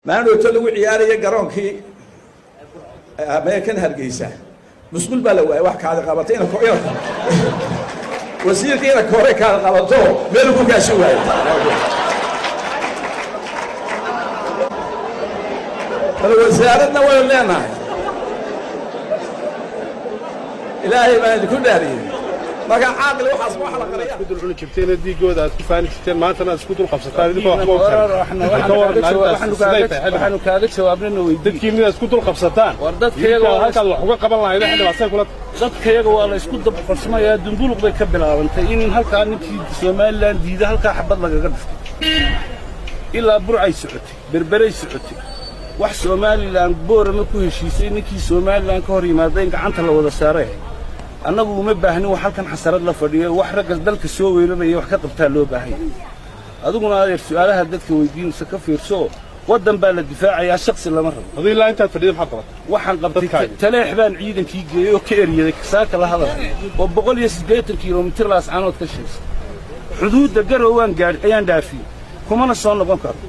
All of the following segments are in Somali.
ما نقول له عيالي يقرون كي ما كان هالجيسة مسؤول بلوى واحد هذا قبضتين كويس وزير كذا كوريك هذا قبضته ملكوا كشوي فالوزارتنا ولا لنا إلهي ما يكون دارين ما كان عاقل وحصل وحلا قرية كدر عن كبتين دي جودة تفاني كتير ما أنت ناس كدر خمسة ثاني دي إحنا كذا شوابنا ويدك كيم ناس كدر خمسة ثاني وردت كيا هذا الحقوق قبل لا يروح إحنا بس كلها ردت كيا ولا يسكت ضب قسمة يا دندول قبل كبلا وانت إن هالك عن سومال لاند دي هالك حبض لك قدر إلا برعي سعتي بربري سعتي wax Soomaaliland boorama ku heshiisay ninkii Soomaaliland ka hor yimaadeen gacanta la wada saaray annagu uma baahnin wax halkan xasarad la fadhiyo wax rag dalka soo weeraraya wax ka qabtaa loo baahay adiguna adeer su'aalaha dadka weydiinaysa ka fiirso wadan baa la difaacaya shakhsi lama rabo hadii ilaa inta fadhiyo maxaa qabtay waxaan qabtay taleex baan ciidankii geeyo ka eriyaday saaka la hadal oo 180 kiiloomitir laas aanood ka sheegay xuduudda garowan gaar ayaan dhaafiyay kuma soo noqon karo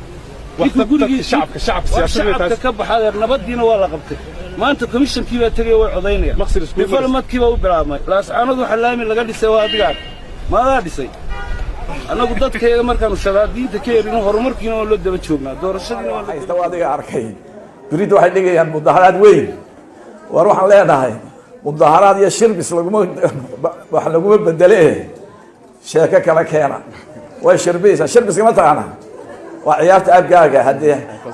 شعب سياسي كبح هذا نبضينا ولا قبته ما أنت كميشن كيف تجي وعضيني بفرمات كيف وبرامج لاس أنا ذو حلامي اللي قال لي سوا دقار ما قال لي أنا قدرت كي أمريكان الشرادين تكير إنه هرمركين ولا ده بتشوفنا دور الشدين ولا استوى دقار كي تريد واحد يجي مظاهرات وين وأروح عليها هاي مظاهرات يا شرب يسلقون وحلقون بدليه شركة كلا كينا والشربيس الشرب يسمى تاعنا وعيارت أبقاقة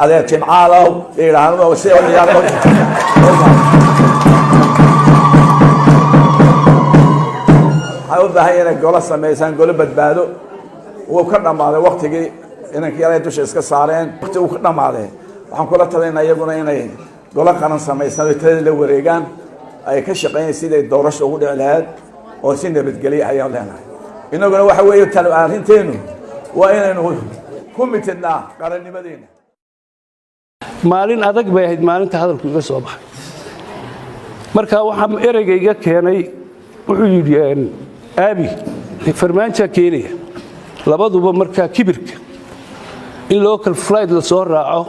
هذه تمعالو إيرانو وسيء والعيارو حاول بهاي إنك قولة سميسان قولة بدبادو وكرنا ماذا وقتي إنك يلا يدوش إسكا صارين وقتي وكرنا ماذا وحن كلها تلين أيقونا إنك قولة قرن سميسان ويتلي لوريقان أي كشقين سيدة الدورش أقول إعلاد وسيدة بتقلي حيا لنا إنه قولوا وحوي يتلو آخرين تينو وإنه كوميتنا قرن مدينة maalin adag bay ahayd maalinta hadalku iga soo baxay marka waxa ereyga keenay wuxuu yiri aabi farmaanka keenaya labaduba marka kibirka in local flight la soo raaco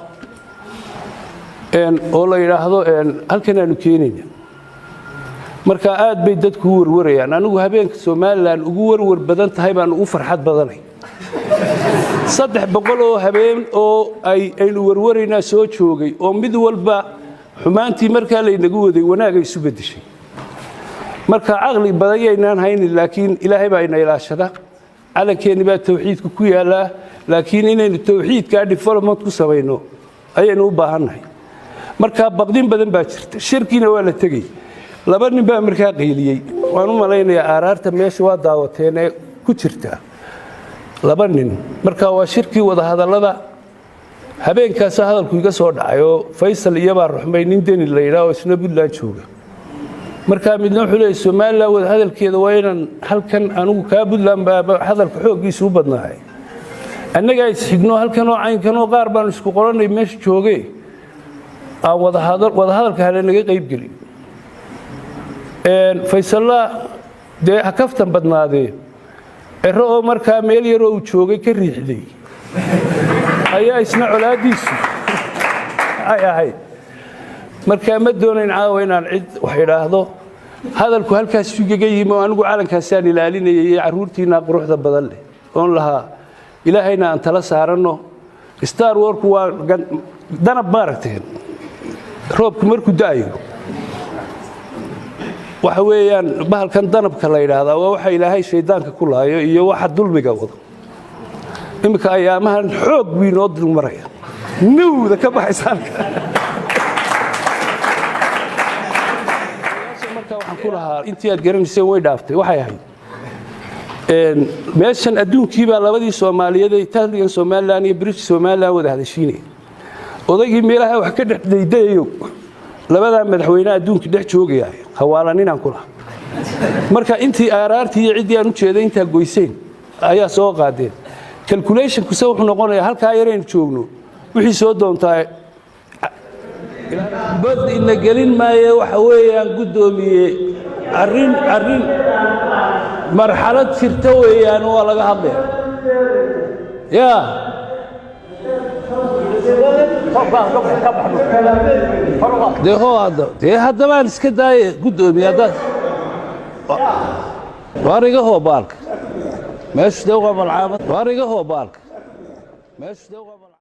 oo la yiraahdo halkan aanu keenayna marka aad bay dadku warwarayaan anigu habeenka Soomaaliland ugu warwar badan tahay baan ugu farxad badanay 300 oo habeen oo aynu warwarayna soo joogay oo mid walba xumaantii marka la inagu waday wanaag ay isu bedeshay marka aqli badayeenan haynin laakiin ilaahay baa ina ilaashada calankeeni baa tawxiidku ku yaala laakiin inaynu tawxiidka development ku sameeyno ayaynu u baahanahay marka baqdin badan baa jirta shirkina waa la tagay laba nin baa markaa qeyliyay waan u maleynayaa aaraarta meesha waa daawateen ku jirta laba nin marka waa shirkii wada hadalada habeenkaas hadalku iga soo dhacay oo Faysal iyo baa ruxmay nin deni la yiraahdo isna Puntland jooga marka midna wuxuu leeyahay Soomaaliland wada hadalkeeda waa inaan halkan anigu ka Puntland baa hadalka xoogiisu u badnaay annaga isxigno halkan oo caynkan oo qaar baan isku qoranay meesha joogay aan wada hadalka hal naga qayb gali Faysal de hakaftan badnaadee ero marka meel yar oo joogay ka riixday ayaa isna colaadiisu ay marka ma doonayn caawa inaan cid wax yiraahdo hadalku halkaas suugaga yimo anigu calankaas aan ilaalinayay caruurtiina quruxda badan leh oo laha ilaahayna aan tala saarano Star Wars waa danab maaragteen roobku markuu daayo waxa weeyaan bahalkan danabka la yiraahdo waa waxa ilaahay shaydaanka ku laayo iyo waxa dulmiga wado imika ayaamahan xoog weyn oo dul maraya nuuda ka baxaysanka marka waxaan ku lahaa intii aad garanaysay way dhaaftay waxay ahayd meeshan adduunkii baa labadii Soomaaliyeed ay taaligan Soomaaliland iyo British Soomaaliland wada hadashiinay odaygii meelaha wax ka dhexdaydayo labada madaxweyne adduunka dhex joogaya hawaalan inaan kula marka intii aaraartii cidii aan u jeeday inta goyseen ayaa soo qaadeen calculation ku soo noqonaya halka yareen joogno wixii soo doontaa bad in galin maayo waxa weeyaan gudoomiye arrin marxalad jirta weeyaan oo laga hadlay dee haddabaan iska daaye guddoomiye haddaad waar iga hoo baalka meeshu dee waa malcaamad waar iga hoo baalka meeshu dee waa malcaamad